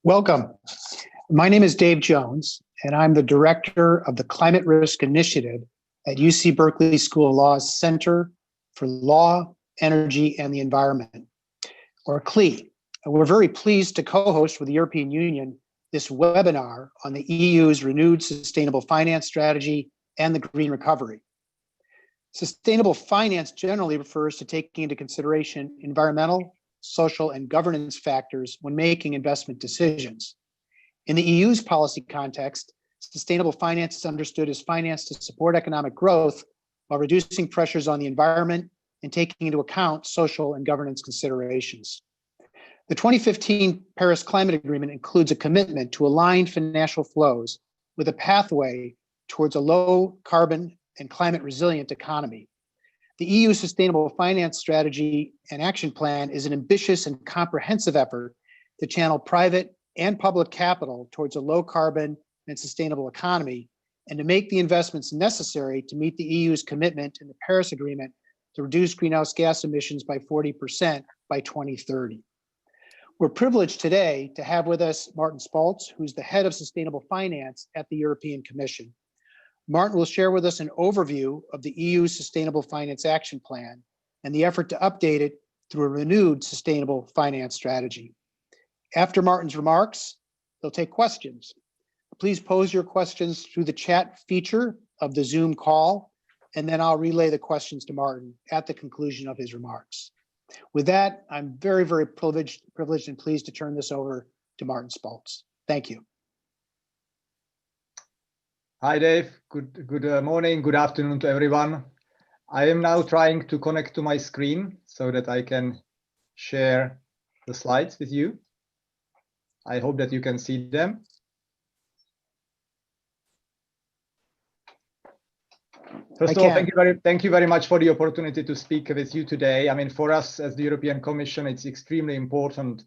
Welcome. My name is Dave Jones, and I'm the director of the Climate Risk Initiative at UC Berkeley School of Law's Center for Law, Energy, and the Environment, or CLE. We're very pleased to co-host with the European Union this webinar on the EU's renewed sustainable finance strategy and the green recovery. Sustainable finance generally refers to taking into consideration environmental, social, and governance factors when making investment decisions. In the EU's policy context, sustainable finance is understood as finance to support economic growth while reducing pressures on the environment and taking into account social and governance considerations. The 2015 Paris Climate Agreement includes a commitment to align financial flows with a pathway towards a low carbon and climate resilient economy. The EU Sustainable Finance Strategy and Action Plan is an ambitious and comprehensive effort to channel private and public capital towards a low carbon and sustainable economy, and to make the investments necessary to meet the EU's commitment in the Paris Agreement to reduce greenhouse gas emissions by 40% by 2030. We're privileged today to have with us Martin Spolc, who's the head of sustainable finance at the European Commission. Martin will share with us an overview of the EU's Sustainable Finance Action Plan and the effort to update it through a renewed sustainable finance strategy. After Martin's remarks, they'll take questions. Please pose your questions through the chat feature of the Zoom call, and then I'll relay the questions to Martin at the conclusion of his remarks. With that, I'm very, very privileged and pleased to turn this over to Martin Spolc. Thank you. Hi, Dave. Good morning, good afternoon to everyone. I am now trying to connect to my screen so that I can share the slides with you. I hope that you can see them. First of all, thank you very much for the opportunity to speak with you today. I mean, for us as the European Commission, it's extremely important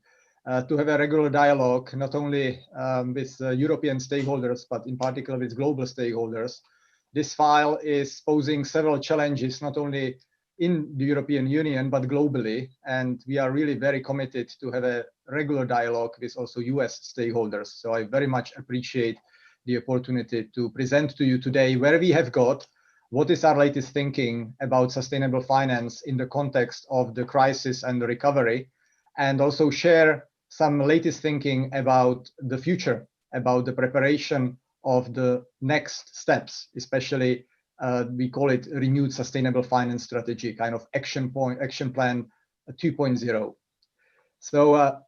to have a regular dialogue, not only with European stakeholders, but in particular with global stakeholders. This file is posing several challenges, not only in the European Union, but globally. And we are really very committed to have a regular dialogue with also US stakeholders. So I very much appreciate the opportunity to present to you today where we have got, what is our latest thinking about sustainable finance in the context of the crisis and the recovery, and also share some latest thinking about the future, about the preparation of the next steps, especially we call it renewed sustainable finance strategy, kind of action plan 2.0. So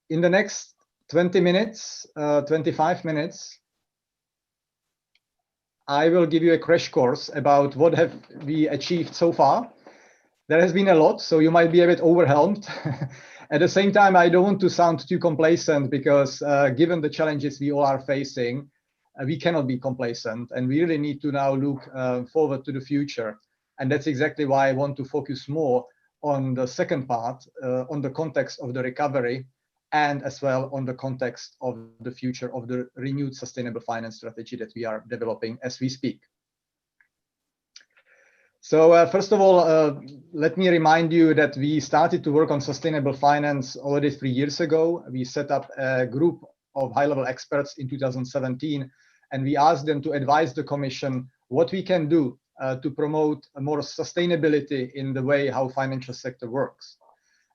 in the next 20 minutes, 25 minutes, I will give you a crash course about what have we achieved so far. There has been a lot, so you might be a bit overwhelmed. At the same time, I don't want to sound too complacent because given the challenges we all are facing, we cannot be complacent, and we really need to now look forward to the future. And that's exactly why I want to focus more on the second part, on the context of the recovery, and as well on the context of the future of the renewed sustainable finance strategy that we are developing as we speak. So first of all, let me remind you that we started to work on sustainable finance already 3 years ago. We set up a group of high-level experts in 2017, and we asked them to advise the Commission what we can do to promote more sustainability in the way how financial sector works.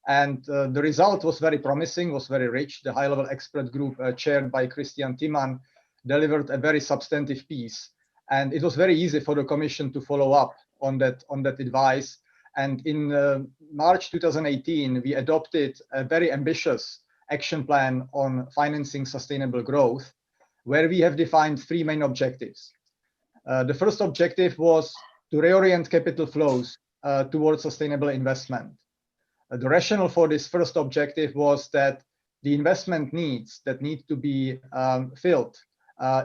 And the result was very promising, was very rich. The high-level expert group chaired by Christian Timman delivered a very substantive piece, and it was very easy for the Commission to follow up on that advice. And in March 2018, we adopted a very ambitious action plan on financing sustainable growth, where we have defined 3 main objectives. The first objective was to reorient capital flows towards sustainable investment. The rationale for this first objective was that the investment needs that need to be filled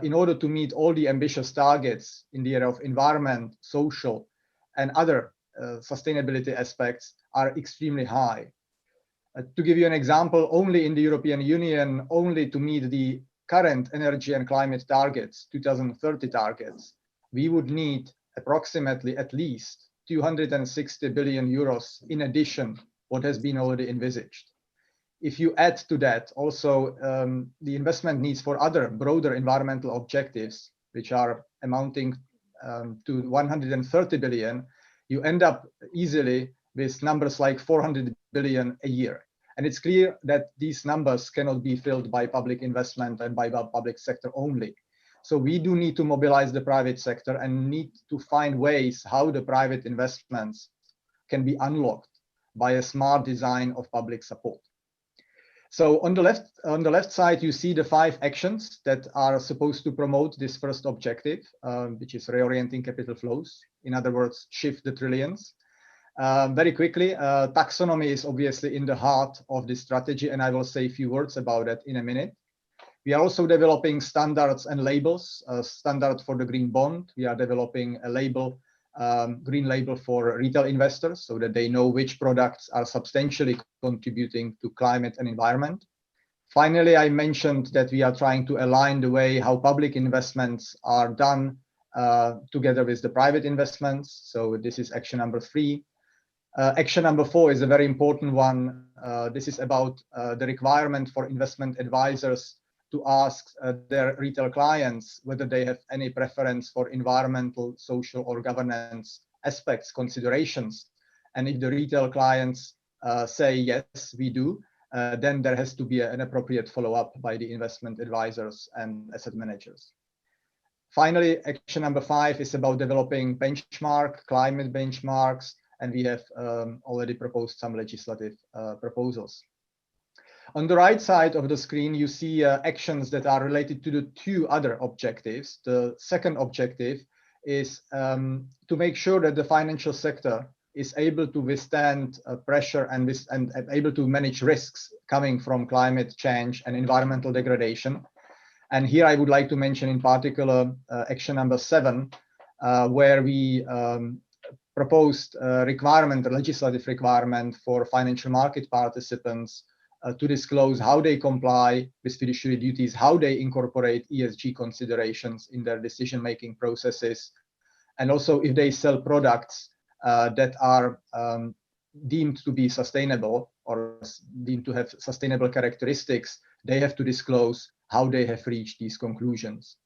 in order to meet all the ambitious targets in the area of environment, social, and other sustainability aspects are extremely high. To give you an example, only in the European Union, only to meet the current energy and climate targets, 2030 targets, we would need approximately at least 260 billion euros in addition what has been already envisaged. if you add to that also the investment needs for other broader environmental objectives, which are amounting to 130 billion, you end up easily with numbers like 400 billion a year. And it's clear that these numbers cannot be filled by public investment and by the public sector only. So we do need to mobilize the private sector and need to find ways how the private investments can be unlocked by a smart design of public support. So on the left side, you see the 5 actions that are supposed to promote this first objective, which is reorienting capital flows. In other words, shift the trillions. Very quickly, taxonomy is obviously in the heart of this strategy, and I will say a few words about it in a minute. We are also developing standards and labels, a standard for the green bond. We are developing a label, green label for retail investors so that they know which products are substantially contributing to climate and environment. Finally, I mentioned that we are trying to align the way how public investments are done together with the private investments. So this is action number 3. Action number 4 is a very important one. This is about the requirement for investment advisors to ask their retail clients whether they have any preference for environmental, social, or governance aspects, considerations. And if the retail clients say, yes, we do, then there has to be an appropriate follow-up by the investment advisors and asset managers. Finally, action number 5 is about developing climate benchmarks, and we have already proposed some legislative proposals. On the right side of the screen, you see actions that are related to the 2 other objectives. The second objective is to make sure that the financial sector is able to withstand pressure and able to manage risks coming from climate change and environmental degradation. And here I would like to mention in particular action number 7, where we proposed a legislative requirement for financial market participants to disclose how they comply with fiduciary duties, how they incorporate ESG considerations in their decision-making processes, and also if they sell products that are deemed to be sustainable or deemed to have sustainable characteristics, they have to disclose how they have reached these conclusions.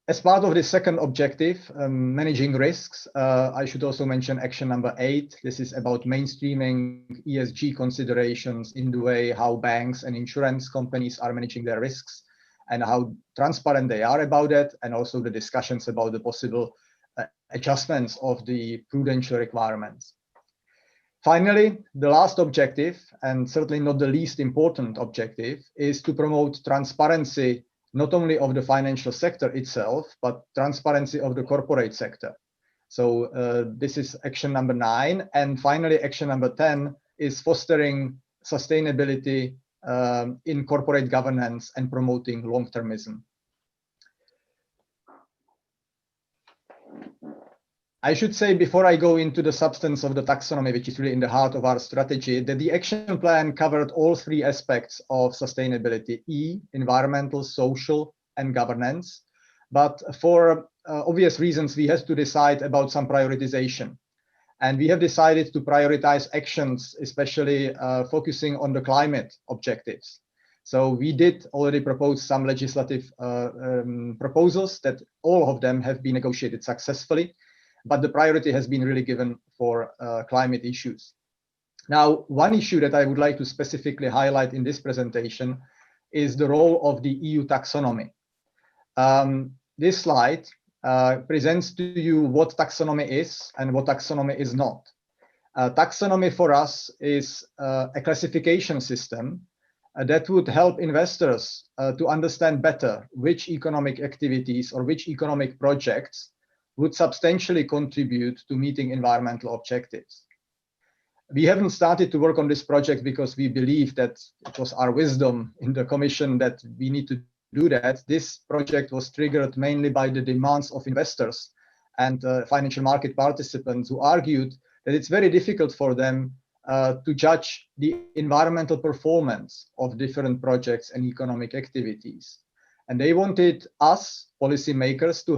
As part of the second objective, managing risks, I should also mention action number 8. This is about mainstreaming ESG considerations in the way how banks and insurance companies are managing their risks and how transparent they are about it, and also the discussions about the possible adjustments of the prudential requirements. Finally, the last objective, and certainly not the least important objective, is to promote transparency not only of the financial sector itself, but transparency of the corporate sector. So this is action number 9. And finally, action number 10 is fostering sustainability in corporate governance and promoting long-termism. I should say, before I go into the substance of the taxonomy, which is really in the heart of our strategy, that the action plan covered all 3 aspects of sustainability: E, environmental, social, and governance. But for obvious reasons, we had to decide about some prioritization. And we have decided to prioritize actions, especially focusing on the climate objectives. So we did already propose some legislative proposals that all of them have been negotiated successfully. But the priority has been really given for climate issues. Now, one issue that I would like to specifically highlight in this presentation is the role of the EU taxonomy. This slide presents to you what taxonomy is and what taxonomy is not. Taxonomy for us is a classification system that would help investors to understand better which economic activities or which economic projects would substantially contribute to meeting environmental objectives. We haven't started to work on this project because we believe that it was our wisdom in the Commission that we need to do that. This project was triggered mainly by the demands of investors and financial market participants who argued that it's very difficult for them to judge the environmental performance of different projects and economic activities. And they wanted us, policymakers, to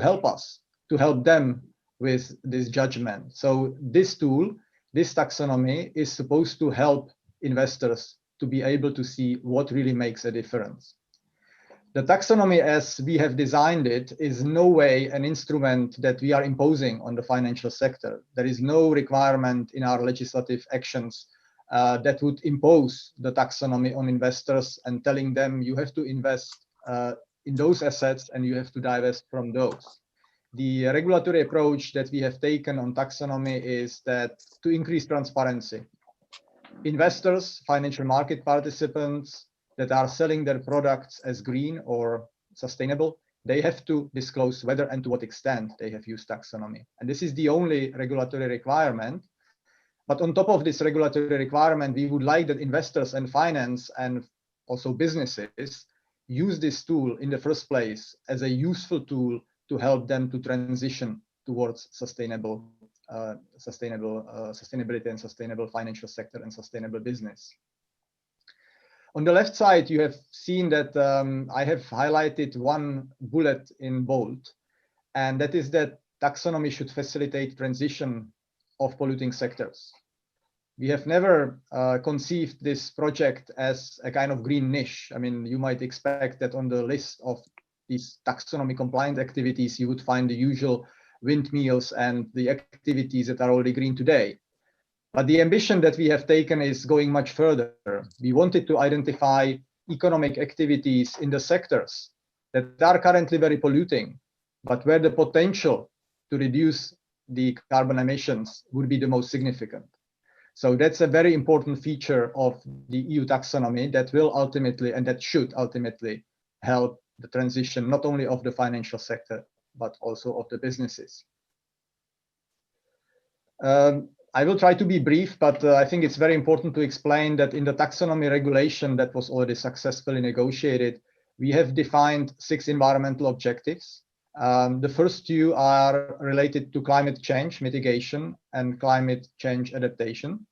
help them with this judgment. So this tool, this taxonomy, is supposed to help investors to be able to see what really makes a difference. The taxonomy, as we have designed it, is no way an instrument that we are imposing on the financial sector. There is no requirement in our legislative actions that would impose the taxonomy on investors and telling them you have to invest in those assets and you have to divest from those. The regulatory approach that we have taken on taxonomy is that to increase transparency. Investors, financial market participants that are selling their products as green or sustainable, they have to disclose whether and to what extent they have used taxonomy. And this is the only regulatory requirement. But on top of this regulatory requirement, we would like that investors and finance and also businesses use this tool in the first place as a useful tool to help them to transition towards sustainability and sustainable financial sector and sustainable business. On the left side, you have seen that I have highlighted one bullet in bold, and that is that taxonomy should facilitate transition of polluting sectors. We have never conceived this project as a kind of green niche. I mean, you might expect that on the list of these taxonomy compliant activities, you would find the usual windmills and the activities that are already green today. But the ambition that we have taken is going much further. We wanted to identify economic activities in the sectors that are currently very polluting, but where the potential to reduce the carbon emissions would be the most significant. So that's a very important feature of the EU taxonomy that will ultimately, and that should ultimately help the transition not only of the financial sector, but also of the businesses. I will try to be brief, but I think it's very important to explain that in the taxonomy regulation that was already successfully negotiated, we have defined 6 environmental objectives. The first 2 are related to climate change mitigation and climate change adaptation.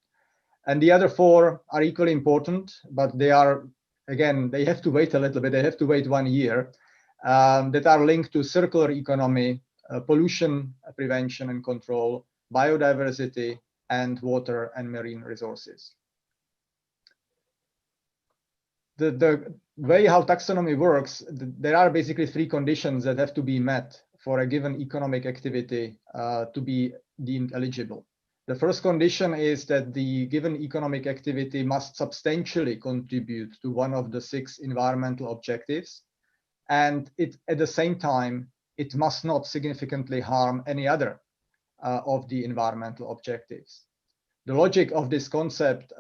And the other 4 are equally important, but they are, again, they have to wait a little bit, they have to wait 1 year, that are linked to circular economy, pollution prevention and control, biodiversity, and water and marine resources. The way how taxonomy works, there are basically 3 conditions that have to be met for a given economic activity to be deemed eligible. The first condition is that the given economic activity must substantially contribute to one of the 6 environmental objectives, and at the same time, it must not significantly harm any other of the environmental objectives. The logic of this concept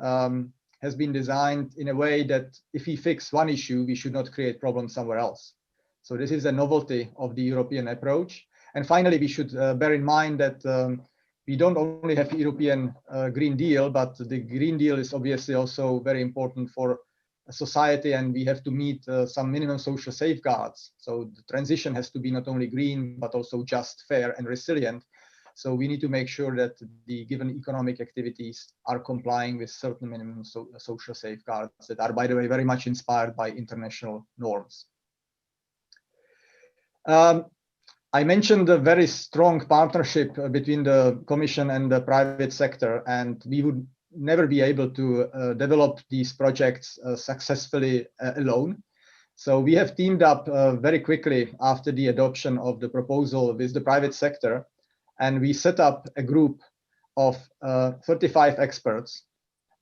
has been designed in a way that if we fix one issue, we should not create problems somewhere else. So this is a novelty of the European approach. And finally, we should bear in mind that we don't only have the European Green Deal, but the Green Deal is obviously also very important for society, and we have to meet some minimum social safeguards. So the transition has to be not only green, but also just, fair, and resilient. So we need to make sure that the given economic activities are complying with certain minimum social safeguards that are, by the way, very much inspired by international norms. I mentioned a very strong partnership between the Commission and the private sector, and we would never be able to develop these projects successfully alone. So we have teamed up very quickly after the adoption of the proposal with the private sector, and we set up a group of 35 experts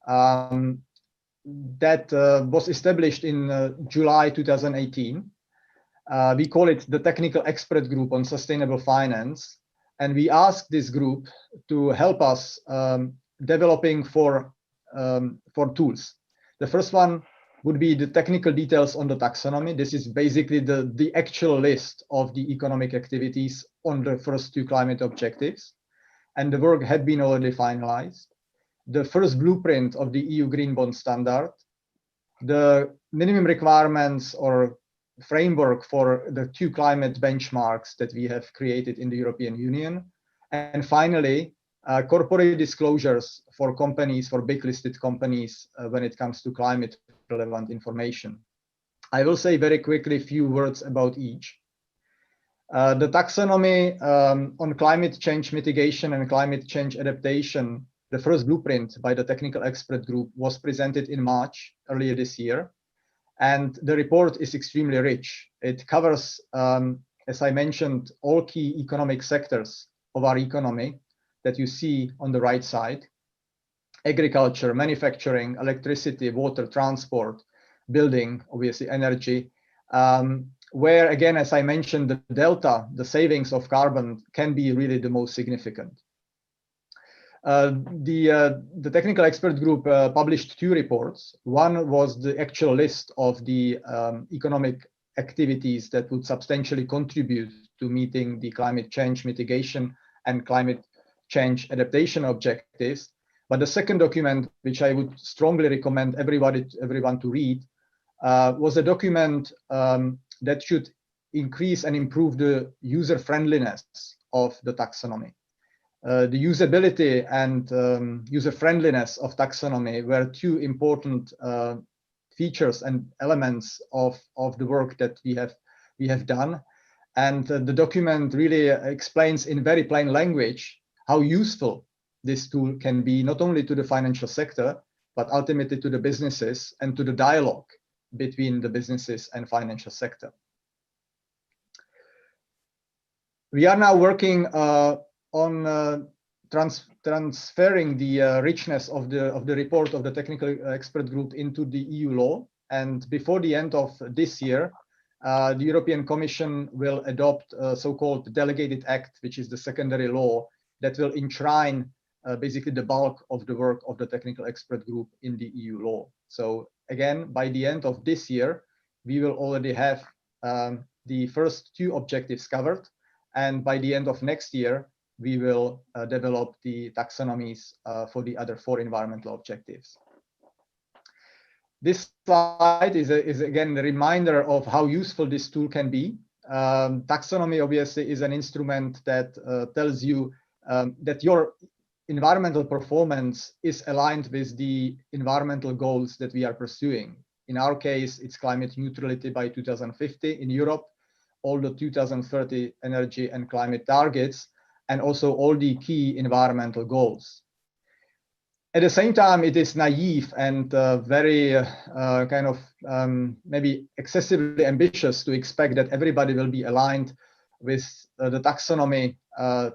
that was established in July 2018. We call it the Technical Expert Group on Sustainable Finance, and we asked this group to help us developing for tools. The first one would be the technical details on the taxonomy. This is basically the actual list of the economic activities on the first 2 climate objectives, and the work had been already finalized. The first blueprint of the EU Green Bond Standard, the minimum requirements or framework for the 2 climate benchmarks that we have created in the European Union, and finally, corporate disclosures for companies, for big listed companies, when it comes to climate relevant information. I will say very quickly a few words about each. The taxonomy on climate change mitigation and climate change adaptation The first blueprint by the technical expert group was presented in March earlier this year. And the report is extremely rich. It covers, as I mentioned, all key economic sectors of our economy that you see on the right side: agriculture, manufacturing, electricity, water, transport, building, obviously energy, where, again, as I mentioned, the delta, the savings of carbon can be really the most significant. The technical expert group published 2 reports. One was the actual list of the economic activities that would substantially contribute to meeting the climate change mitigation and climate change adaptation objectives. But the second document, which I would strongly recommend everyone to read, was a document that should increase and improve the user friendliness of the taxonomy. The usability and user friendliness of taxonomy were 2 important features and elements of the work that we have done. And the document really explains in very plain language how useful this tool can be, not only to the financial sector, but ultimately to the businesses and to the dialogue between the businesses and financial sector. We are now working on transferring the richness of the report of the technical expert group into the EU law. And before the end of this year, the European Commission will adopt a so-called delegated act, which is the secondary law that will enshrine basically the bulk of the work of the technical expert group in the EU law. So again, by the end of this year, we will already have the first 2 objectives covered. And by the end of next year, we will develop the taxonomies for the other 4 environmental objectives. This slide is again a reminder of how useful this tool can be. Taxonomy obviously is an instrument that tells you that your environmental performance is aligned with the environmental goals that we are pursuing. In our case, it's climate neutrality by 2050 in Europe, all the 2030 energy and climate targets, and also all the key environmental goals. At the same time, it is naive and very maybe excessively ambitious to expect that everybody will be aligned with the taxonomy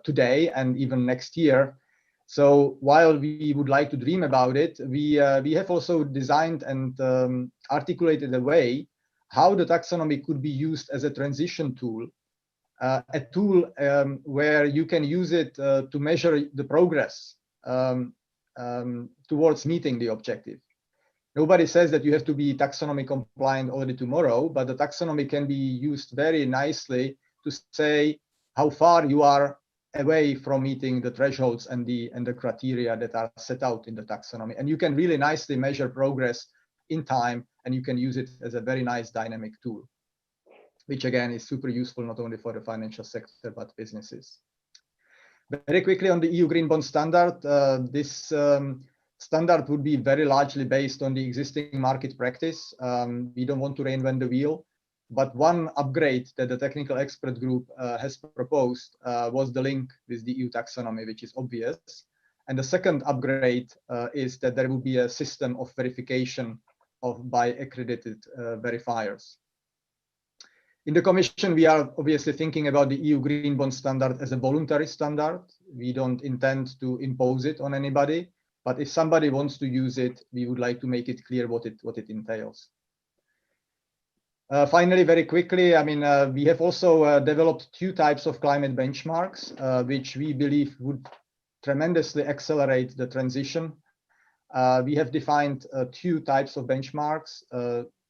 today and even next year. So while we would like to dream about it, we have also designed and articulated a way how the taxonomy could be used as a transition tool, a tool where you can use it to measure the progress towards meeting the objective. Nobody says that you have to be taxonomy compliant already tomorrow, but the taxonomy can be used very nicely to say how far you are away from meeting the thresholds and the criteria that are set out in the taxonomy. And you can really nicely measure progress in time, and you can use it as a very nice dynamic tool, which again is super useful not only for the financial sector, but businesses. Very quickly on the EU Green Bond Standard, this standard would be very largely based on the existing market practice. We don't want to reinvent the wheel. But one upgrade that the technical expert group has proposed was the link with the EU taxonomy, which is obvious. And the second upgrade is that there will be a system of verification by accredited verifiers. In the Commission, we are obviously thinking about the EU Green Bond Standard as a voluntary standard. We don't intend to impose it on anybody, but if somebody wants to use it, we would like to make it clear what it entails. Finally, very quickly, we have also developed 2 types of climate benchmarks, which we believe would tremendously accelerate the transition. We have defined 2 types of benchmarks.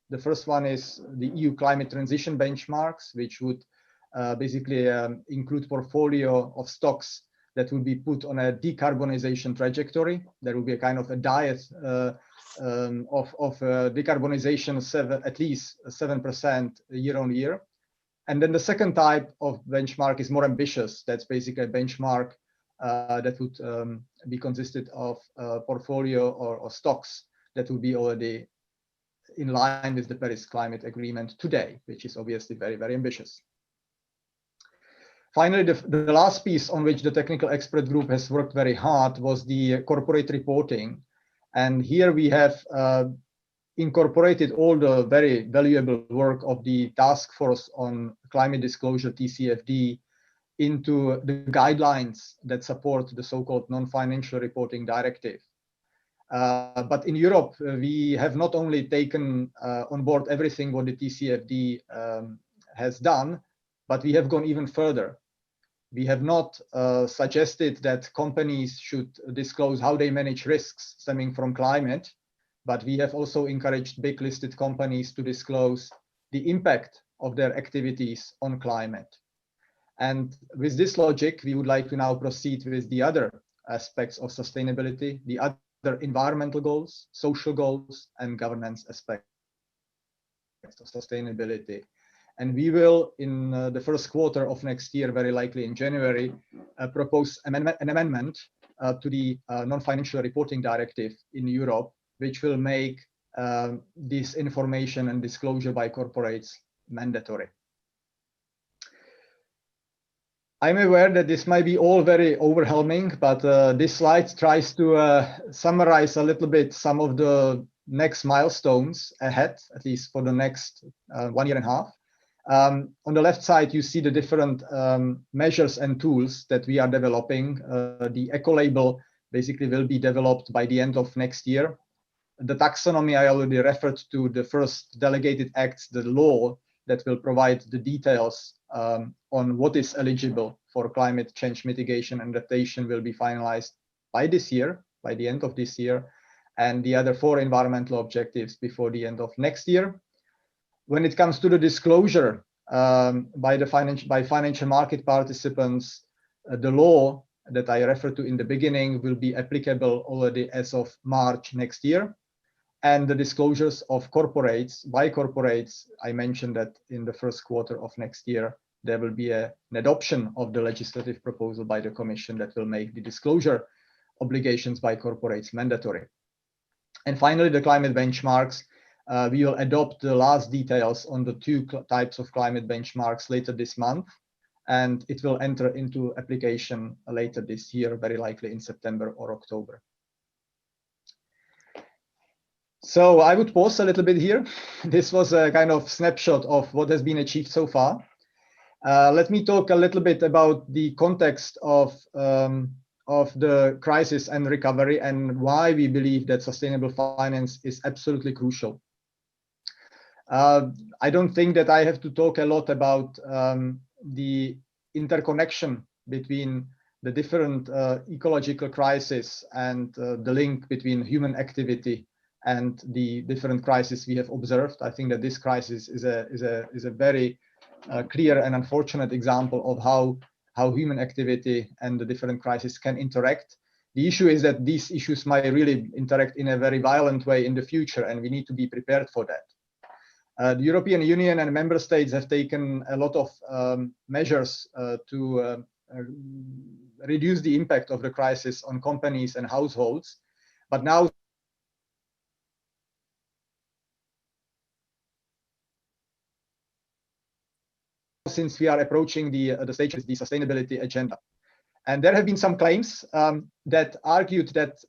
The first one is the EU climate transition benchmarks, which would basically include portfolio of stocks that will be put on a decarbonization trajectory. There will be a kind of a diet of decarbonization at least 7% year on year. And then the second type of benchmark is more ambitious. That's basically a benchmark that would be consisted of portfolio or stocks that will be already in line with the Paris Climate Agreement today, which is obviously very, very ambitious. Finally, the last piece on which the technical expert group has worked very hard was the corporate reporting. And here we have incorporated all the very valuable work of the Task Force on Climate Disclosure, TCFD, into the guidelines that support the so-called non-financial reporting directive. But in Europe, we have not only taken on board everything what the TCFD has done, but we have gone even further. We have not suggested that companies should disclose how they manage risks stemming from climate, but we have also encouraged big listed companies to disclose the impact of their activities on climate. And with this logic, we would like to now proceed with the other aspects of sustainability, the other environmental goals, social goals, and governance aspects of sustainability. And we will, in the first quarter of next year, very likely in January, propose an amendment to the non-financial reporting directive in Europe, which will make this information and disclosure by corporates mandatory. I'm aware that this might be all very overwhelming, but this slide tries to summarize a little bit some of the next milestones ahead, at least for the next 1.5 years. On the left side, you see the different measures and tools that we are developing. The eco-label basically will be developed by the end of next year. The taxonomy, I already referred to the first delegated acts, the law that will provide the details on what is eligible for climate change mitigation and adaptation will be finalized by this year, by the end of this year, and the other 4 environmental objectives before the end of next year. When it comes to the disclosure by financial market participants, the law that I referred to in the beginning will be applicable already as of March next year. And the disclosures of corporates, by corporates, I mentioned that in the first quarter of next year, there will be an adoption of the legislative proposal by the Commission that will make the disclosure obligations by corporates mandatory. And finally, the climate benchmarks. We will adopt the last details on the 2 types of climate benchmarks later this month, and it will enter into application later this year, very likely in September or October. So I would pause a little bit here. This was a kind of snapshot of what has been achieved so far. Let me talk a little bit about the context of the crisis and recovery and why we believe that sustainable finance is absolutely crucial. I don't think that I have to talk a lot about the interconnection between the different ecological crises and the link between human activity and the different crises we have observed. I think that this crisis is a very clear and unfortunate example of how human activity and the different crises can interact. The issue is that these issues might really interact in a very violent way in the future, and we need to be prepared for that. The European Union and member states have taken a lot of measures to reduce the impact of the crisis on companies and households. But now, since we are approaching the stage of the sustainability agenda, and there have been some claims that argued that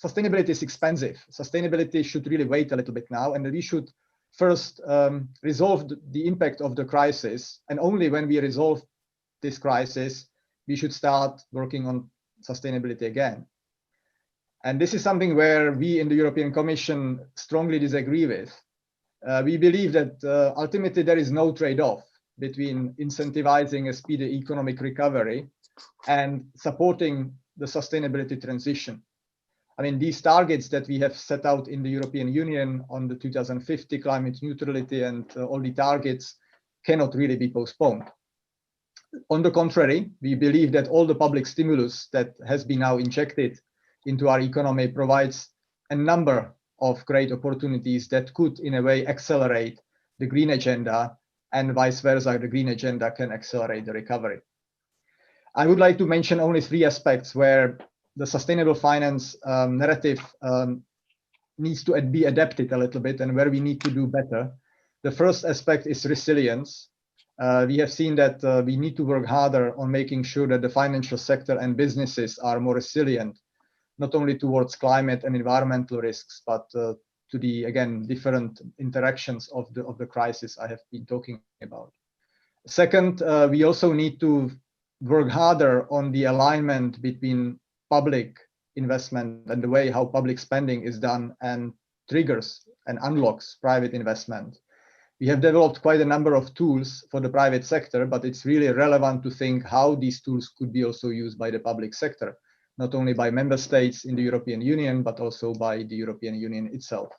sustainability is expensive. Sustainability should really wait a little bit now, and that we should first resolve the impact of the crisis, and only when we resolve this crisis, we should start working on sustainability again. And this is something where we in the European Commission strongly disagree with. We believe that ultimately there is no trade-off between incentivizing a speedy economic recovery and supporting the sustainability transition. I mean, these targets that we have set out in the European Union on the 2050 climate neutrality and all the targets cannot really be postponed. On the contrary, we believe that all the public stimulus that has been now injected into our economy provides a number of great opportunities that could, in a way, accelerate the green agenda, and vice versa, the green agenda can accelerate the recovery. I would like to mention only 3 aspects where the sustainable finance narrative needs to be adapted a little bit and where we need to do better. The first aspect is resilience. We have seen that we need to work harder on making sure that the financial sector and businesses are more resilient, not only towards climate and environmental risks, but to the, again, different interactions of the crisis I have been talking about. Second, we also need to work harder on the alignment between public investment and the way how public spending is done and triggers and unlocks private investment. We have developed quite a number of tools for the private sector, but it's really relevant to think how these tools could be also used by the public sector, not only by member states in the European Union, but also by the European Union itself.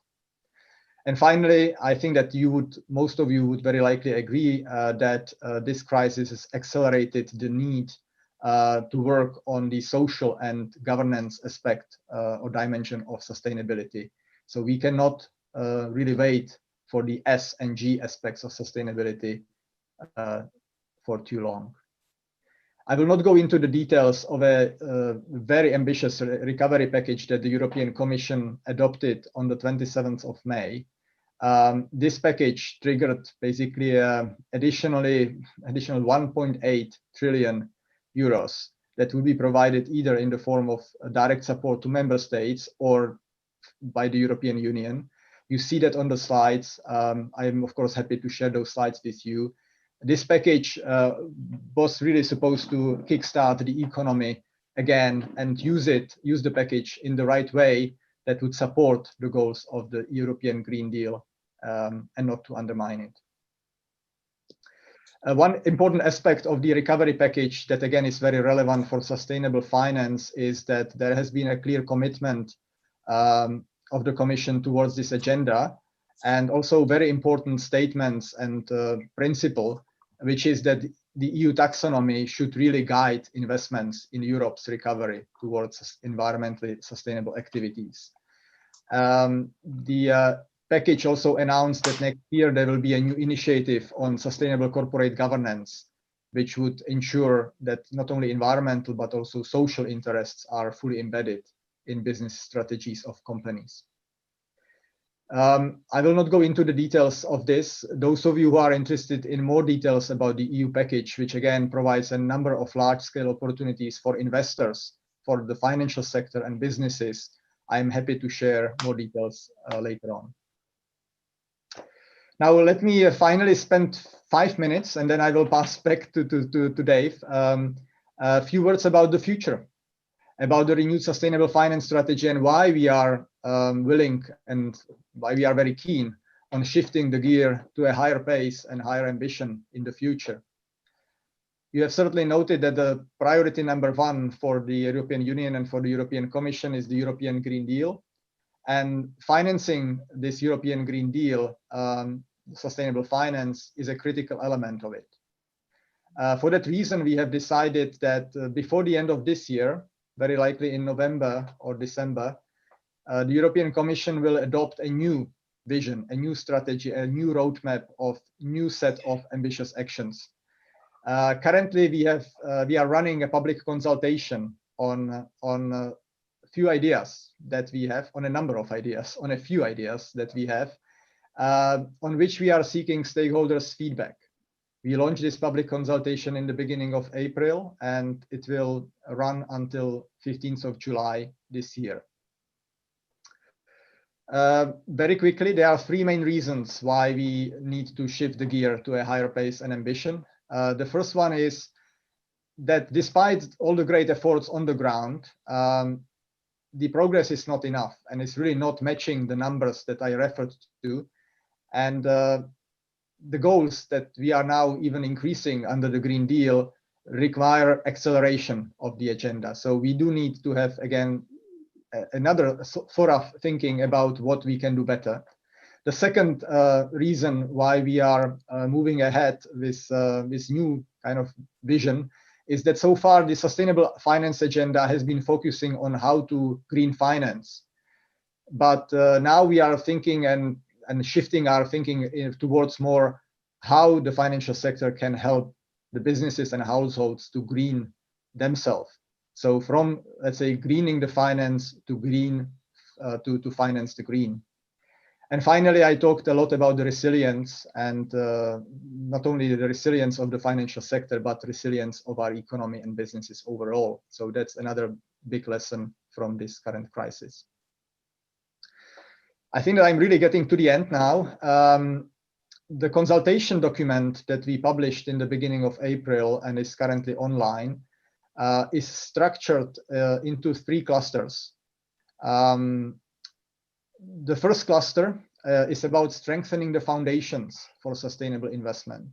And finally, I think that most of you would very likely agree that this crisis has accelerated the need to work on the social and governance aspect or dimension of sustainability. So we cannot really wait for the S and G aspects of sustainability for too long. I will not go into the details of a very ambitious recovery package that the European Commission adopted on the 27th of May. This package triggered basically additional 1.8 trillion euros that will be provided either in the form of direct support to member states or by the European Union. You see that on the slides. I am, of course, happy to share those slides with you. This package was really supposed to kickstart the economy again and use the package in the right way that would support the goals of the European Green Deal and not to undermine it. One important aspect of the recovery package that, again, is very relevant for sustainable finance is that there has been a clear commitment of the Commission towards this agenda, and also very important statements and principle, which is that the EU taxonomy should really guide investments in Europe's recovery towards environmentally sustainable activities. The package also announced that next year there will be a new initiative on sustainable corporate governance, which would ensure that not only environmental but also social interests are fully embedded in business strategies of companies. I will not go into the details of this. Those of you who are interested in more details about the EU package, which again provides a number of large-scale opportunities for investors, for the financial sector and businesses, I'm happy to share more details later on. Now, let me finally spend 5 minutes, and then I will pass back to Dave. A few words about the future, about the renewed sustainable finance strategy, and why we are willing and why we are very keen on shifting the gear to a higher pace and higher ambition in the future. You have certainly noted that the priority number 1 for the European Union and for the European Commission is the European Green Deal. And financing this European Green Deal, sustainable finance, is a critical element of it. For that reason, we have decided that before the end of this year, very likely in November or December, the European Commission will adopt a new vision, a new strategy, a new roadmap of new set of ambitious actions. Currently, we are running a public consultation on a few ideas that we have, on a number of ideas, on a few ideas that we have, on which we are seeking stakeholders' feedback. We launched this public consultation in the beginning of April, and it will run until 15th of July this year. Very quickly, there are 3 main reasons why we need to shift the gear to a higher pace and ambition. The first one is that despite all the great efforts on the ground, the progress is not enough, and it's really not matching the numbers that I referred to. And the goals that we are now even increasing under the Green Deal require acceleration of the agenda. So we do need to have, again, another thorough thinking about what we can do better. The second reason why we are moving ahead with this new kind of vision is that so far the sustainable finance agenda has been focusing on how to green finance. But now we are thinking and shifting our thinking towards more how the financial sector can help the businesses and households to green themselves. So from, let's say, greening the finance to green to finance the green. And finally, I talked a lot about the resilience, and not only the resilience of the financial sector, but resilience of our economy and businesses overall. So that's another big lesson from this current crisis. I think that I'm really getting to the end now. The consultation document that we published in the beginning of April and is currently online is structured into 3 clusters. The first cluster is about strengthening the foundations for sustainable investment.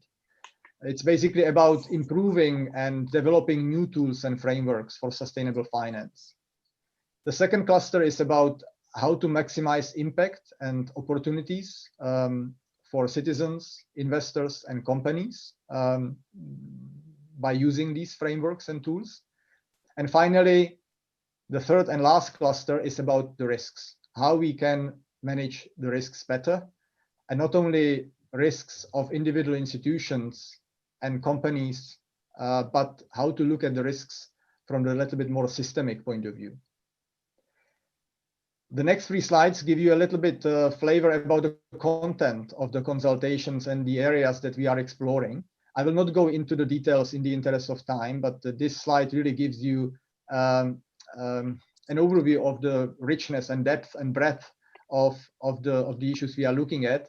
It's basically about improving and developing new tools and frameworks for sustainable finance. The second cluster is about how to maximize impact and opportunities for citizens, investors, and companies by using these frameworks and tools. And finally, the third and last cluster is about the risks, how we can manage the risks better, and not only risks of individual institutions and companies, but how to look at the risks from a little bit more systemic point of view. The next 3 slides give you a little bit flavor about the content of the consultations and the areas that we are exploring. I will not go into the details in the interest of time, but this slide really gives you an overview of the richness and depth and breadth of the issues we are looking at.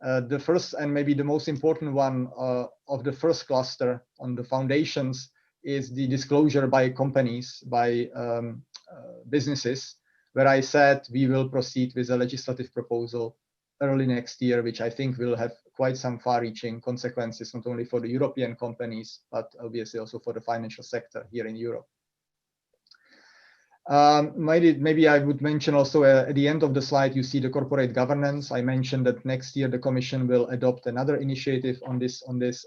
The first and maybe the most important one of the first cluster on the foundations is the disclosure by companies, by businesses, where I said we will proceed with a legislative proposal early next year, which I think will have quite some far-reaching consequences, not only for the European companies, but obviously also for the financial sector here in Europe. Maybe I would mention also at the end of the slide, you see the corporate governance. I mentioned that next year the Commission will adopt another initiative on this,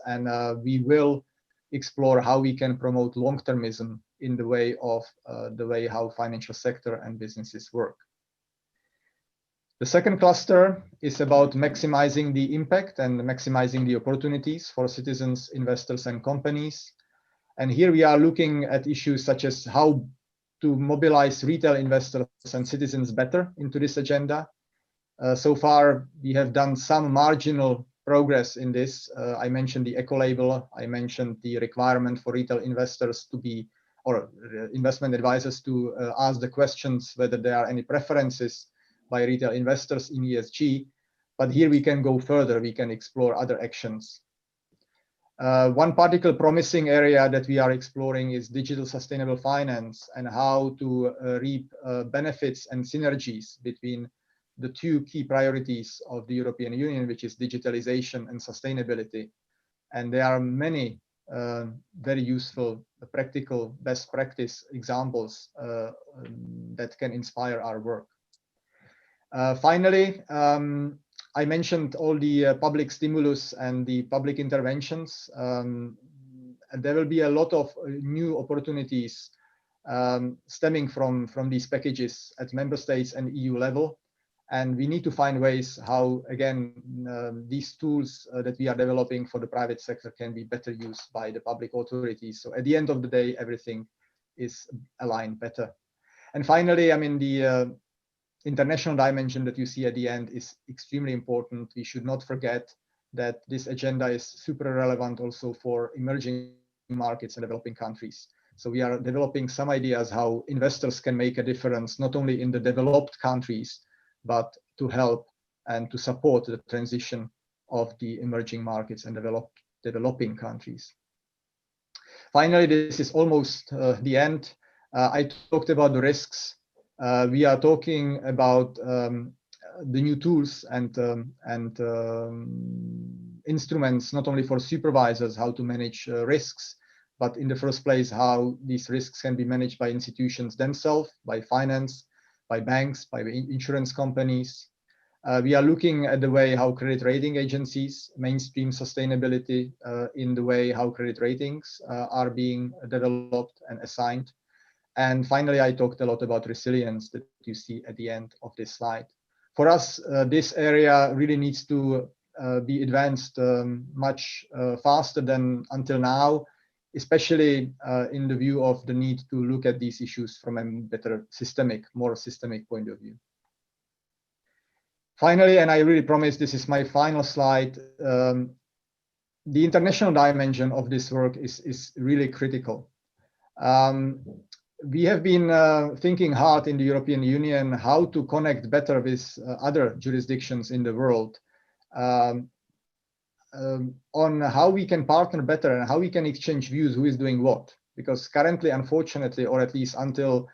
and we will explore how we can promote long-termism in the way of how financial sector and businesses work. The second cluster is about maximizing the impact and maximizing the opportunities for citizens, investors, and companies. And here we are looking at issues such as how to mobilize retail investors and citizens better into this agenda. So far, we have done some marginal progress in this. I mentioned the eco-label. I mentioned the requirement for retail investors to be, or investment advisors to ask the questions whether there are any preferences by retail investors in ESG. But here we can go further. We can explore other actions. One particular promising area that we are exploring is digital sustainable finance and how to reap benefits and synergies between the 2 key priorities of the European Union, which is digitalization and sustainability. And there are many very useful, practical, best practice examples that can inspire our work. Finally, I mentioned all the public stimulus and the public interventions. And there will be a lot of new opportunities stemming from these packages at member states and EU level. And we need to find ways how, again, these tools that we are developing for the private sector can be better used by the public authorities. So at the end of the day, everything is aligned better. And finally, I mean, the international dimension that you see at the end is extremely important. We should not forget that this agenda is super relevant also for emerging markets and developing countries. So we are developing some ideas how investors can make a difference, not only in the developed countries, but to help and to support the transition of the emerging markets and developing countries. Finally, this is almost the end. I talked about the risks. We are talking about the new tools and instruments, not only for supervisors, how to manage risks, but in the first place, how these risks can be managed by institutions themselves, by finance, by banks, by insurance companies. We are looking at the way how credit rating agencies mainstream sustainability in the way how credit ratings are being developed and assigned. And finally, I talked a lot about resilience that you see at the end of this slide. For us, this area really needs to be advanced much faster than until now, especially in the view of the need to look at these issues from a better systemic, more systemic point of view. Finally, and I really promise this is my final slide, the international dimension of this work is really critical. We have been thinking hard in the European Union how to connect better with other jurisdictions in the world on how we can partner better and how we can exchange views who is doing what. Because currently, unfortunately, or at least until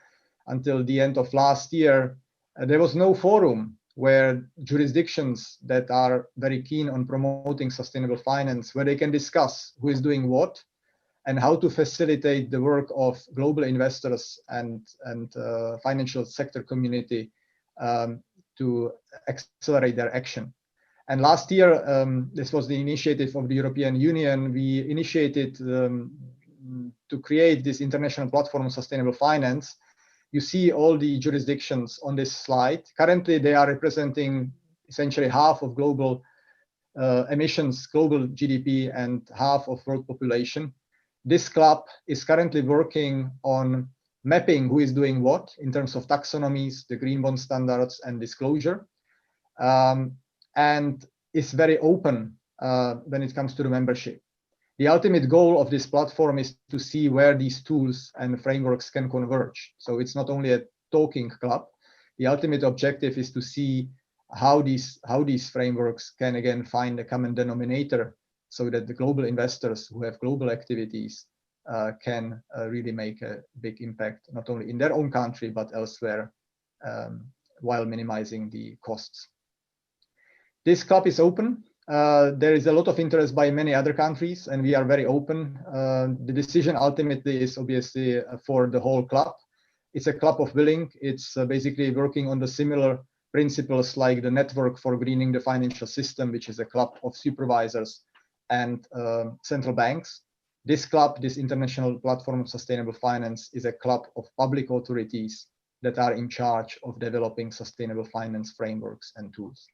the end of last year, there was no forum where jurisdictions that are very keen on promoting sustainable finance, where they can discuss who is doing what and how to facilitate the work of global investors and financial sector community to accelerate their action. And last year, this was the initiative of the European Union. We initiated to create this international platform on sustainable finance. You see all the jurisdictions on this slide. Currently, they are representing essentially half of global emissions, global GDP, and half of world population. This club is currently working on mapping who is doing what in terms of taxonomies, the green bond standards, and disclosure, and is very open when it comes to the membership. The ultimate goal of this platform is to see where these tools and frameworks can converge. So it's not only a talking club. The ultimate objective is to see how these frameworks can again find a common denominator so that the global investors who have global activities can really make a big impact, not only in their own country, but elsewhere, while minimizing the costs. This club is open. There is a lot of interest by many other countries, and we are very open. The decision ultimately is obviously for the whole club. It's a club of willing. It's basically working on the similar principles like the Network for Greening the Financial System, which is a club of supervisors and central banks. This club, this International Platform of Sustainable Finance, is a club of public authorities that are in charge of developing sustainable finance frameworks and tools.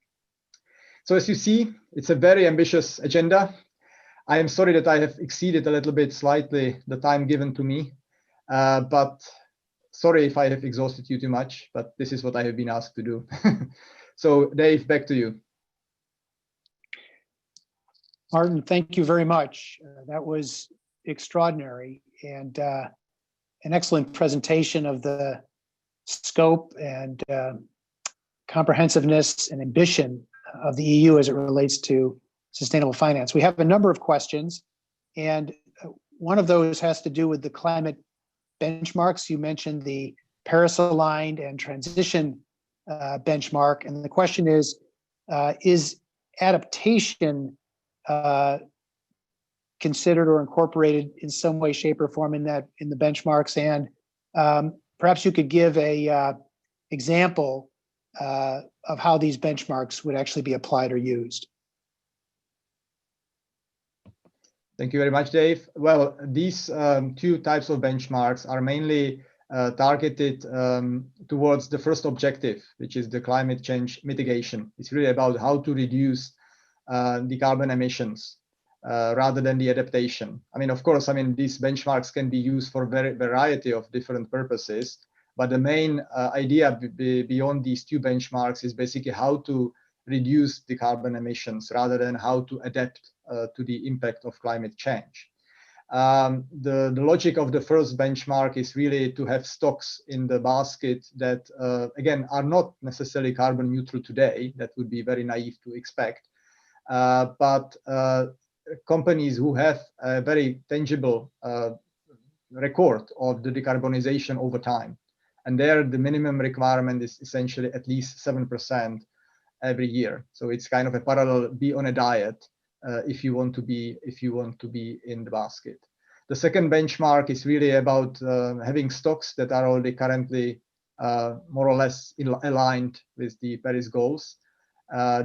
So as you see, it's a very ambitious agenda. I am sorry that I have exceeded a little bit slightly the time given to me, but sorry if I have exhausted you too much, but this is what I have been asked to do. So Dave, back to you. Martin, thank you very much. That was extraordinary and an excellent presentation of the scope and comprehensiveness and ambition of the EU as it relates to sustainable finance. We have a number of questions, and one of those has to do with the climate benchmarks. You mentioned the Paris-aligned and transition benchmark, and the question is adaptation considered or incorporated in some way, shape, or form in the benchmarks? And perhaps you could give a example of how these benchmarks would actually be applied or used. Thank you very much, Dave. Well, these two types of benchmarks are mainly targeted towards the first objective, which is the climate change mitigation. It's really about how to reduce the carbon emissions rather than the adaptation. I mean, of course, these benchmarks can be used for a variety of different purposes, but the main idea beyond these two benchmarks is basically how to reduce the carbon emissions rather than how to adapt to the impact of climate change. The logic of the first benchmark is really to have stocks in the basket that, again, are not necessarily carbon neutral today. That would be very naive to expect. But companies who have a very tangible record of the decarbonization over time. And there, the minimum requirement is essentially at least 7% every year. So it's kind of a parallel, be on a diet if you want to be in the basket. The second benchmark is really about having stocks that are already currently more or less aligned with the Paris goals.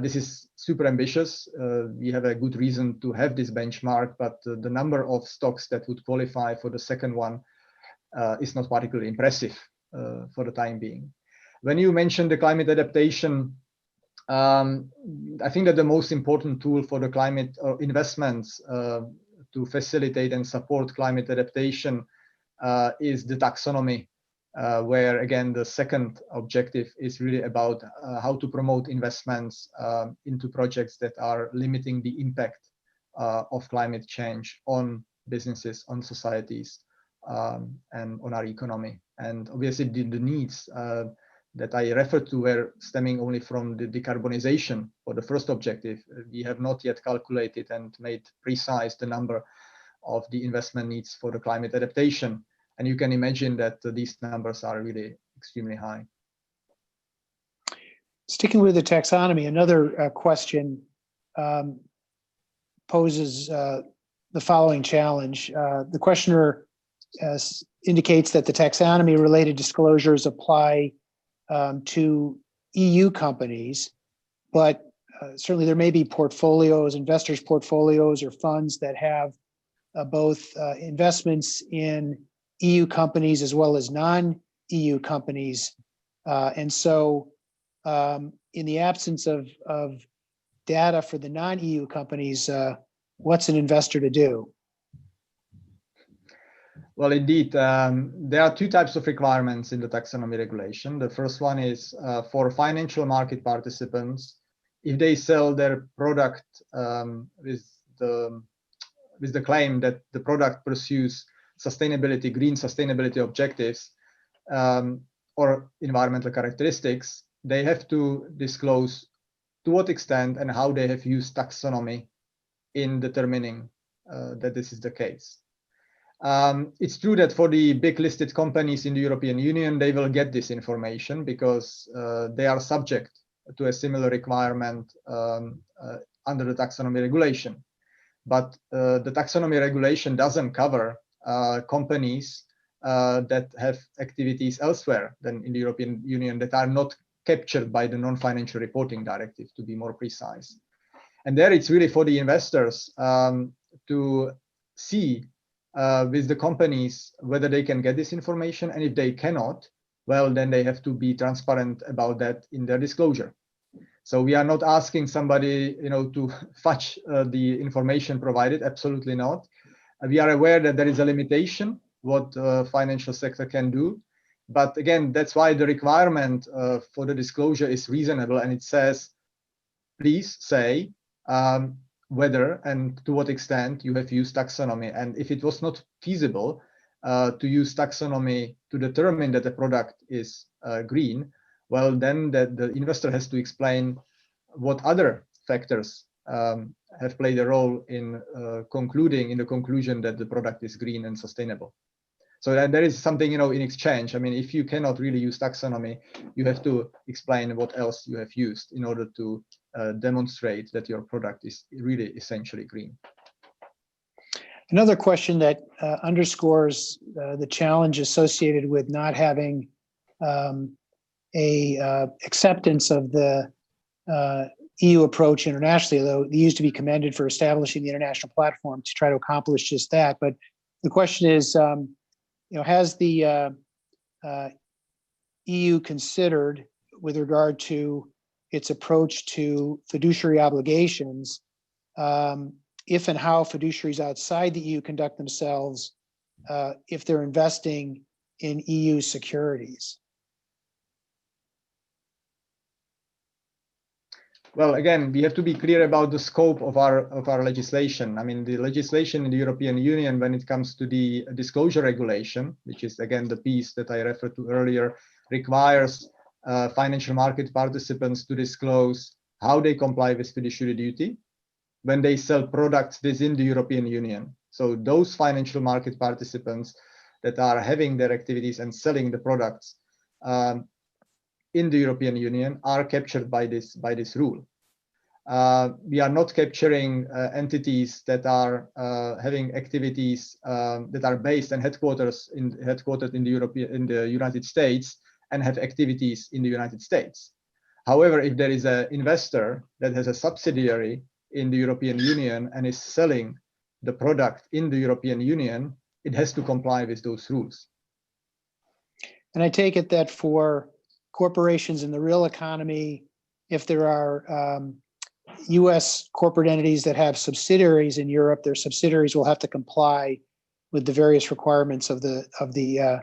This is super ambitious. We have a good reason to have this benchmark, but the number of stocks that would qualify for the second one is not particularly impressive for the time being. When you mentioned the climate adaptation, I think that the most important tool for the climate investments to facilitate and support climate adaptation is the taxonomy where again the second objective is really about how to promote investments into projects that are limiting the impact of climate change on businesses, on societies, and on our economy. And obviously the needs that I referred to were stemming only from the decarbonization for the first objective. We have not yet calculated and made precise the number of the investment needs for the climate adaptation. And you can imagine that these numbers are really extremely high. Sticking with the taxonomy, another question poses the following challenge. The questioner indicates that the taxonomy-related disclosures apply to EU companies, but certainly there may be portfolios, investors' portfolios or funds that have both investments in EU companies as well as non-EU companies. And so in the absence of data for the non-EU companies, what's an investor to do? Well, indeed, there are two types of requirements in the taxonomy regulation. The first one is for financial market participants, if they sell their product with the claim that the product pursues sustainability, green sustainability objectives, or environmental characteristics, they have to disclose to what extent and how they have used taxonomy in determining that this is the case. It's true that for the big listed companies in the European Union, they will get this information because they are subject to a similar requirement under the taxonomy regulation. But the taxonomy regulation doesn't cover companies that have activities elsewhere than in the European Union that are not captured by the non-financial reporting directive, to be more precise. And there it's really for the investors to see with the companies whether they can get this information, and if they cannot, well, then they have to be transparent about that in their disclosure. So we are not asking somebody, to fudge the information provided. Absolutely not. We are aware that there is a limitation what financial sector can do, but again, that's why the requirement for the disclosure is reasonable, and it says, please say whether and to what extent you have used taxonomy, and if it was not feasible to use taxonomy to determine that the product is green, well, then the investor has to explain what other factors have played a role in the conclusion that the product is green and sustainable. So that there is something, in exchange. I mean, if you cannot really use taxonomy, you have to explain what else you have used in order to demonstrate that your product is really essentially green. Another question that underscores the challenge associated with not having acceptance of the EU approach internationally, although they used to be commended for establishing the international platform to try to accomplish just that. But the question is, has the EU considered, with regard to its approach to fiduciary obligations, if and how fiduciaries outside the EU conduct themselves if they're investing in EU securities? Well, again, we have to be clear about the scope of our legislation. I mean, the legislation in the European Union, when it comes to the disclosure regulation, which is again the piece that I referred to earlier, requires financial market participants to disclose how they comply with fiduciary duty when they sell products within the European Union. So those financial market participants that are having their activities and selling the products in the European Union are captured by this rule. We are not capturing entities that are having activities that are based and headquartered in the United States and have activities in the United States. However, if there is an investor that has a subsidiary in the European Union and is selling the product in the European Union, it has to comply with those rules. And I take it that for corporations in the real economy, if there are U.S. corporate entities that have subsidiaries in Europe, their subsidiaries will have to comply with the various requirements of the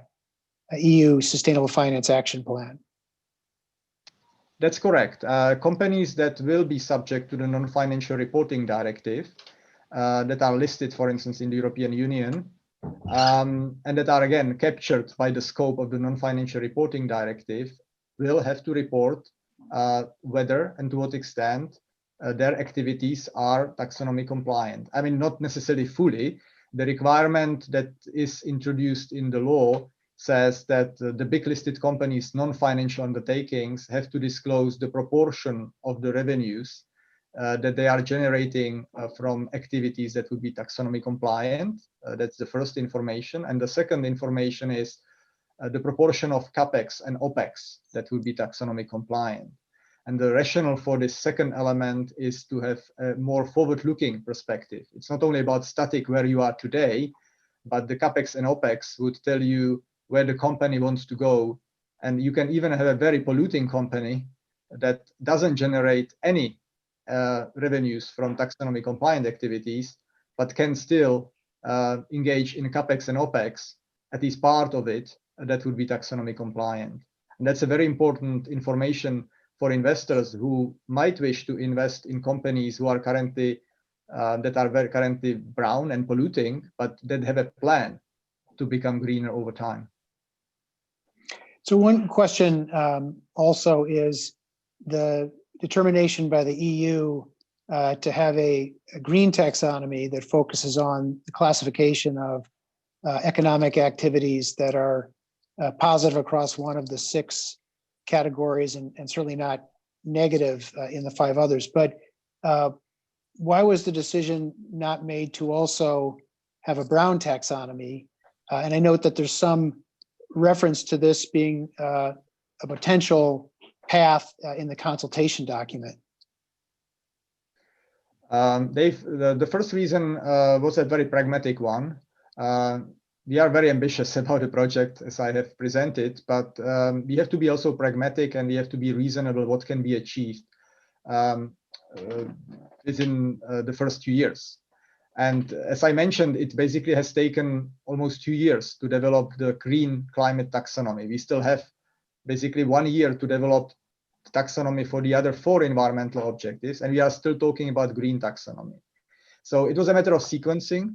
EU Sustainable Finance Action Plan. That's correct. Companies that will be subject to the non-financial reporting directive that are listed, for instance, in the European Union, and that are again captured by the scope of the non-financial reporting directive will have to report whether and to what extent their activities are taxonomy compliant. I mean, not necessarily fully. The requirement that is introduced in the law says that the big listed companies' non-financial undertakings have to disclose the proportion of the revenues that they are generating from activities that would be taxonomy compliant. That's the first information. And the second information is the proportion of CapEx and OpEx that would be taxonomy compliant. And the rationale for this second element is to have a more forward-looking perspective. It's not only about static where you are today, but the CapEx and OpEx would tell you where the company wants to go. And you can even have a very polluting company that doesn't generate any revenues from taxonomy compliant activities, but can still engage in CapEx and OpEx, at least part of it, that would be taxonomy compliant. And that's a very important information for investors who might wish to invest in companies who are currently currently brown and polluting, but that have a plan to become greener over time. So one question also is the determination by the EU to have a green taxonomy that focuses on the classification of economic activities that are positive across one of the 6 categories and certainly not negative in the 5 others. But why was the decision not made to also have a brown taxonomy? And I note that there's some reference to this being a potential path in the consultation document. Dave, the first reason was a very pragmatic one. We are very ambitious about the project, as I have presented, but we have to be also pragmatic and we have to be reasonable what can be achieved within the first 2 years. And as I mentioned, it basically has taken almost 2 years to develop the green climate taxonomy. We still have basically 1 year to develop taxonomy for the other 4 environmental objectives, and we are still talking about green taxonomy. So it was a matter of sequencing.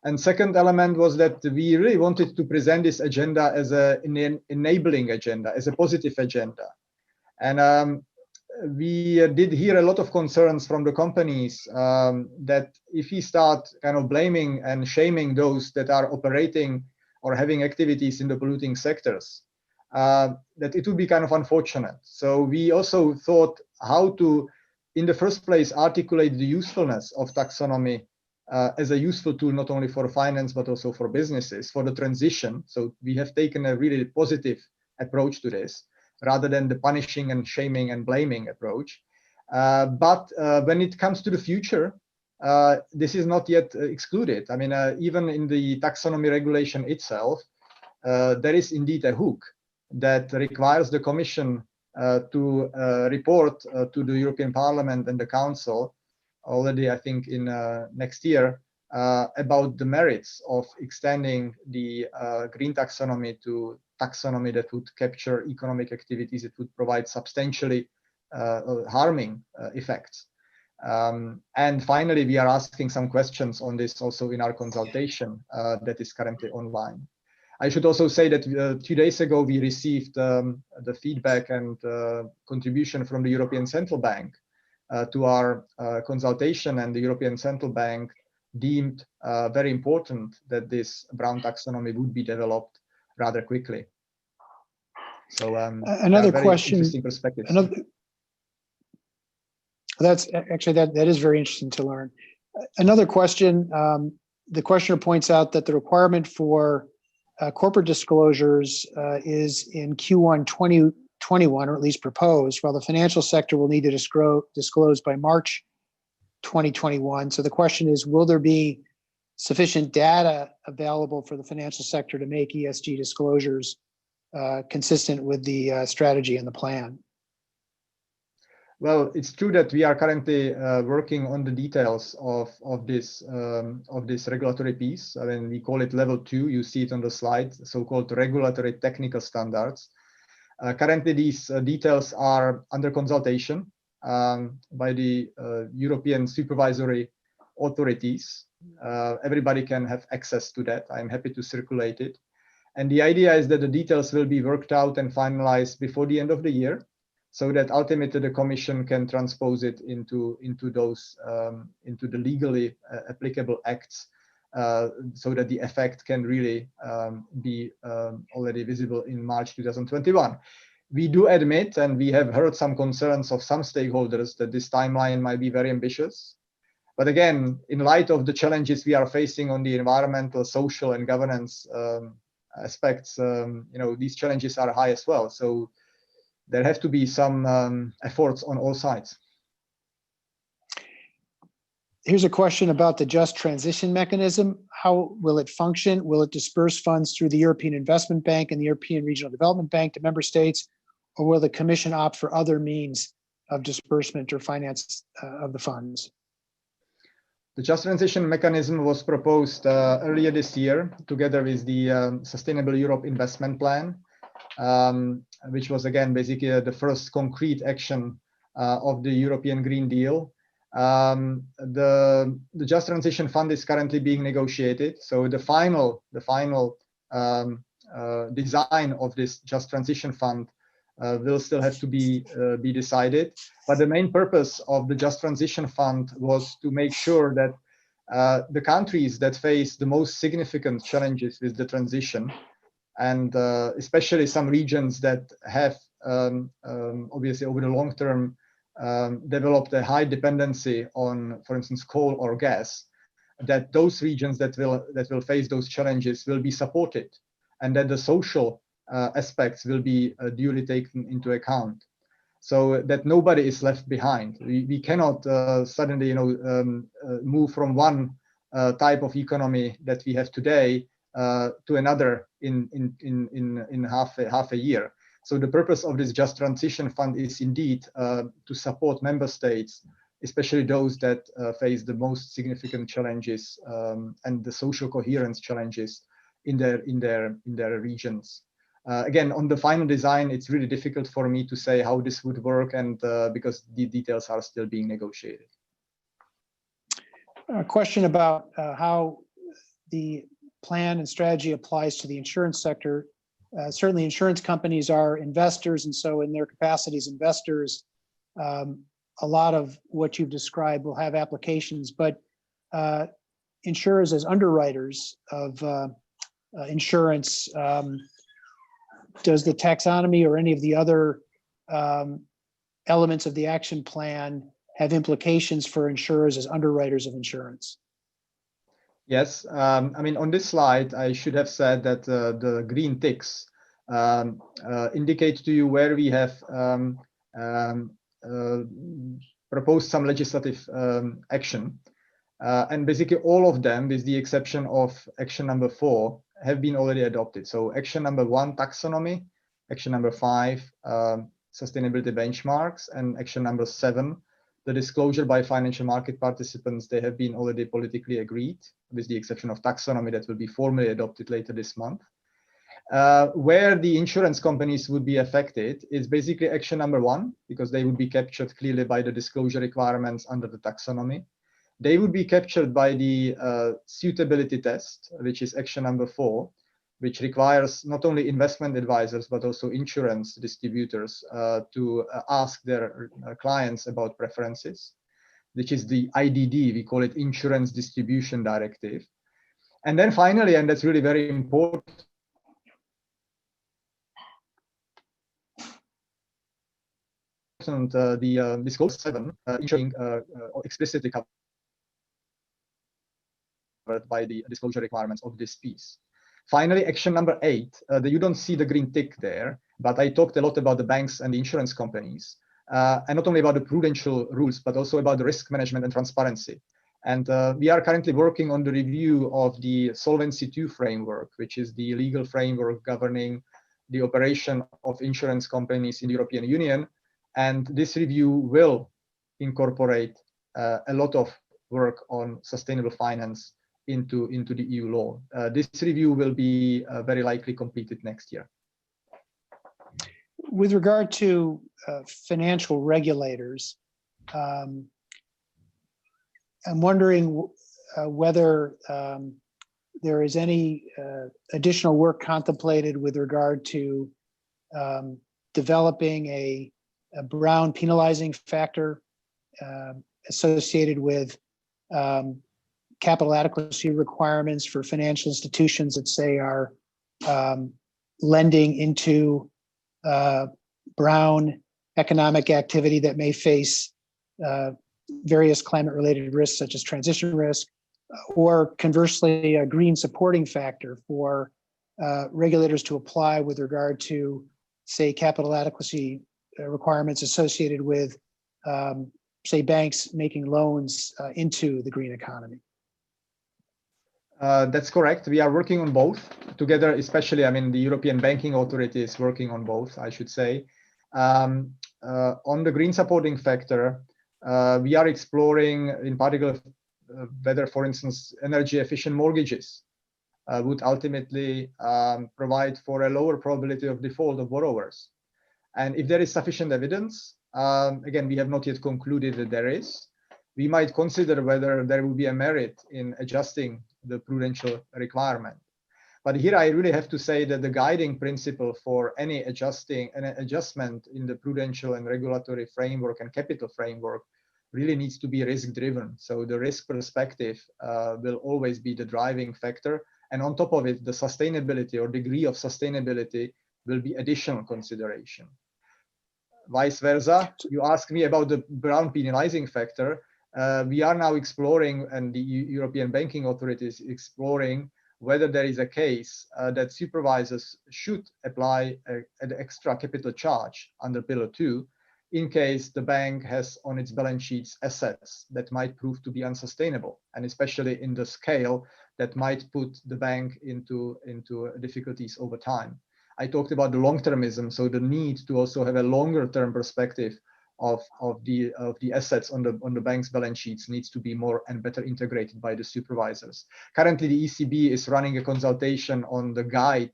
And second element was that we really wanted to present this agenda as an enabling agenda, as a positive agenda. And we did hear a lot of concerns from the companies that if we start kind of blaming and shaming those that are operating or having activities in the polluting sectors, that it would be kind of unfortunate. So we also thought how to, in the first place, articulate the usefulness of taxonomy as a useful tool, not only for finance, but also for businesses, for the transition. So we have taken a really positive approach to this, rather than the punishing and shaming and blaming approach. But when it comes to the future, this is not yet excluded. I mean, even in the taxonomy regulation itself, there is indeed a hook that requires the Commission to report to the European Parliament and the Council already, I think, in next year, about the merits of extending the green taxonomy to taxonomy that would capture economic activities that would provide substantially harming effects. And finally, we are asking some questions on this also in our consultation that is currently online. I should also say that 2 days ago, we received the feedback and contribution from the European Central Bank to our consultation, and the European Central Bank deemed very important that this brown taxonomy would be developed rather quickly. So another question, interesting perspective. That's actually, that is very interesting to learn. Another question, the questioner points out that the requirement for corporate disclosures is in Q1 2021, or at least proposed, while the financial sector will need to disclose by March 2021. So the question is, will there be sufficient data available for the financial sector to make ESG disclosures consistent with the strategy and the plan? Well, it's true that we are currently working on the details of this regulatory piece. I mean, we call it level 2. You see it on the slide, so-called regulatory technical standards. Currently, these details are under consultation by the European supervisory authorities. Everybody can have access to that. I'm happy to circulate it. And the idea is that the details will be worked out and finalized before the end of the year, so that ultimately the Commission can transpose it into the legally applicable acts, so that the effect can really be already visible in March 2021. We do admit, and we have heard some concerns of some stakeholders, that this timeline might be very ambitious. But again, in light of the challenges we are facing on the environmental, social, and governance aspects, these challenges are high as well. So there have to be some efforts on all sides. Here's a question about the just transition mechanism. How will it function? Will it disperse funds through the European Investment Bank and the European Regional Development Bank to member states, or will the Commission opt for other means of disbursement or finance of the funds? The just transition mechanism was proposed earlier this year, together with the Sustainable Europe Investment Plan, which was again basically the first concrete action of the European Green Deal. The Just Transition Fund is currently being negotiated. So the final design of this Just Transition Fund will still have to be decided. But the main purpose of the Just Transition Fund was to make sure that the countries that face the most significant challenges with the transition, and especially some regions that have obviously over the long term developed a high dependency on, for instance, coal or gas, that those regions that will face those challenges will be supported, and that the social aspects will be duly taken into account, so that nobody is left behind. We cannot suddenly, move from one type of economy that we have today to another in half a year. So the purpose of this Just Transition Fund is indeed to support member states, especially those that face the most significant challenges and the social coherence challenges in their regions. Again, on the final design, it's really difficult for me to say how this would work, and because the details are still being negotiated. A question about how the plan and strategy applies to the insurance sector. Certainly insurance companies are investors, and so in their capacity as investors, a lot of what you've described will have applications, but insurers as underwriters of insurance, does the taxonomy or any of the other elements of the action plan have implications for insurers as underwriters of insurance? Yes, I mean, on this slide, I should have said that the green ticks indicate to you where we have proposed some legislative action. And basically all of them, with the exception of action number 4, have been already adopted. So action number 1, taxonomy, action number 5, sustainability benchmarks, and action number 7, the disclosure by financial market participants, they have been already politically agreed, with the exception of taxonomy that will be formally adopted later this month. Where the insurance companies would be affected is basically action number 1, because they would be captured clearly by the disclosure requirements under the taxonomy. They would be captured by the suitability test, which is action number 4, which requires not only investment advisors, but also insurance distributors to ask their clients about preferences, which is the IDD, we call it Insurance Distribution Directive. And then finally, and that's really very important, the disclosure 7, insuring explicitly covered by the disclosure requirements of this piece. Finally, action number 8, you don't see the green tick there, but I talked a lot about the banks and the insurance companies, and not only about the prudential rules, but also about the risk management and transparency. And we are currently working on the review of the Solvency II framework, which is the legal framework governing the operation of insurance companies in the European Union. And this review will incorporate a lot of work on sustainable finance into the EU law. This review will be very likely completed next year. With regard to financial regulators, I'm wondering whether there is any additional work contemplated with regard to developing a Brown penalizing factor associated with capital adequacy requirements for financial institutions that say are lending into Brown economic activity that may face various climate-related risks such as transition risk, or conversely, a green supporting factor for regulators to apply with regard to, say, capital adequacy requirements associated with, say, banks making loans into the green economy. That's correct. We are working on both together, especially, I mean, the European Banking Authority is working on both, I should say. On the green supporting factor, we are exploring, in particular, whether, for instance, energy efficient mortgages would ultimately provide for a lower probability of default of borrowers. And if there is sufficient evidence, again, we have not yet concluded that there is, we might consider whether there will be a merit in adjusting the prudential requirement. But here I really have to say that the guiding principle for any adjustment in the prudential and regulatory framework and capital framework really needs to be risk driven. So the risk perspective will always be the driving factor. And on top of it, the sustainability or degree of sustainability will be additional consideration. Vice versa, you asked me about the Brown penalizing factor. We are now exploring, and the European Banking Authority is exploring, whether there is a case that supervisors should apply an extra capital charge under Pillar 2 in case the bank has on its balance sheets assets that might prove to be unsustainable, and especially in the scale that might put the bank into difficulties over time. I talked about the long-termism, so the need to also have a longer-term perspective of the assets on the bank's balance sheets needs to be more and better integrated by the supervisors. Currently, the ECB is running a consultation on the guide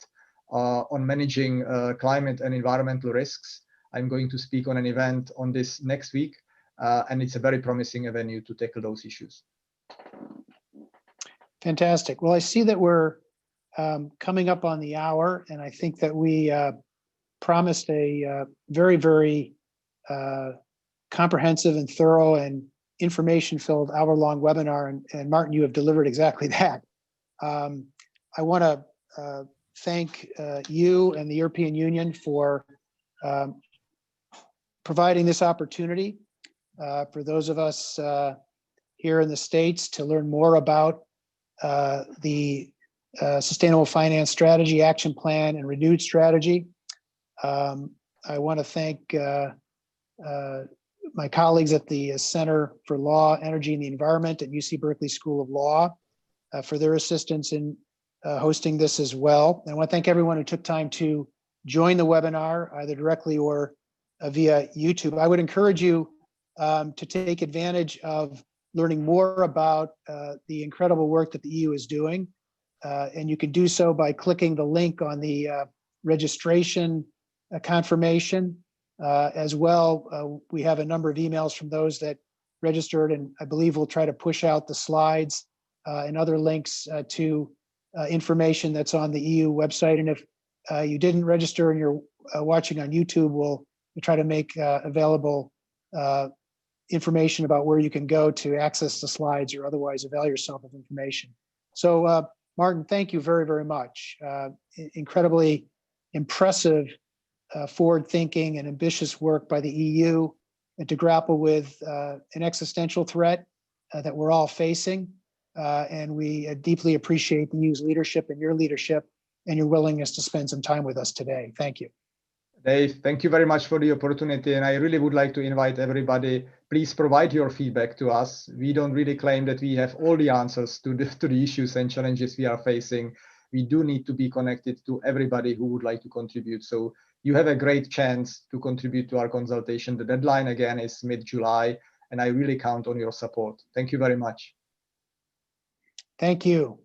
on managing climate and environmental risks. I'm going to speak on an event on this next week, and it's a very promising avenue to tackle those issues. Fantastic. Well, I see that we're coming up on the hour, and I think that we promised a very, very comprehensive and thorough and information-filled hour-long webinar, and Martin, you have delivered exactly that. I want to thank you and the European Union for providing this opportunity for those of us here in the States to learn more about the Sustainable Finance Strategy, Action Plan, and Renewed Strategy. I want to thank my colleagues at the Center for Law, Energy, and the Environment at UC Berkeley School of Law for their assistance in hosting this as well. I want to thank everyone who took time to join the webinar, either directly or via YouTube. I would encourage you to take advantage of learning more about the incredible work that the EU is doing. And you can do so by clicking the link on the registration confirmation. As well, we have a number of emails from those that registered, and I believe we'll try to push out the slides and other links to information that's on the EU website. And if you didn't register and you're watching on YouTube, we'll try to make available information about where you can go to access the slides or otherwise avail yourself of information. So, Martin, thank you very, very much. Incredibly impressive forward-thinking and ambitious work by the EU and to grapple with an existential threat that we're all facing. And we deeply appreciate the EU's leadership and your leadership and your willingness to spend some time with us today. Thank you. Dave, thank you very much for the opportunity. And I really would like to invite everybody, please provide your feedback to us. We don't really claim that we have all the answers to the issues and challenges we are facing. we do need to be connected to everybody who would like to contribute. So you have a great chance to contribute to our consultation. The deadline again is mid-July, and I really count on your support. Thank you very much. Thank you.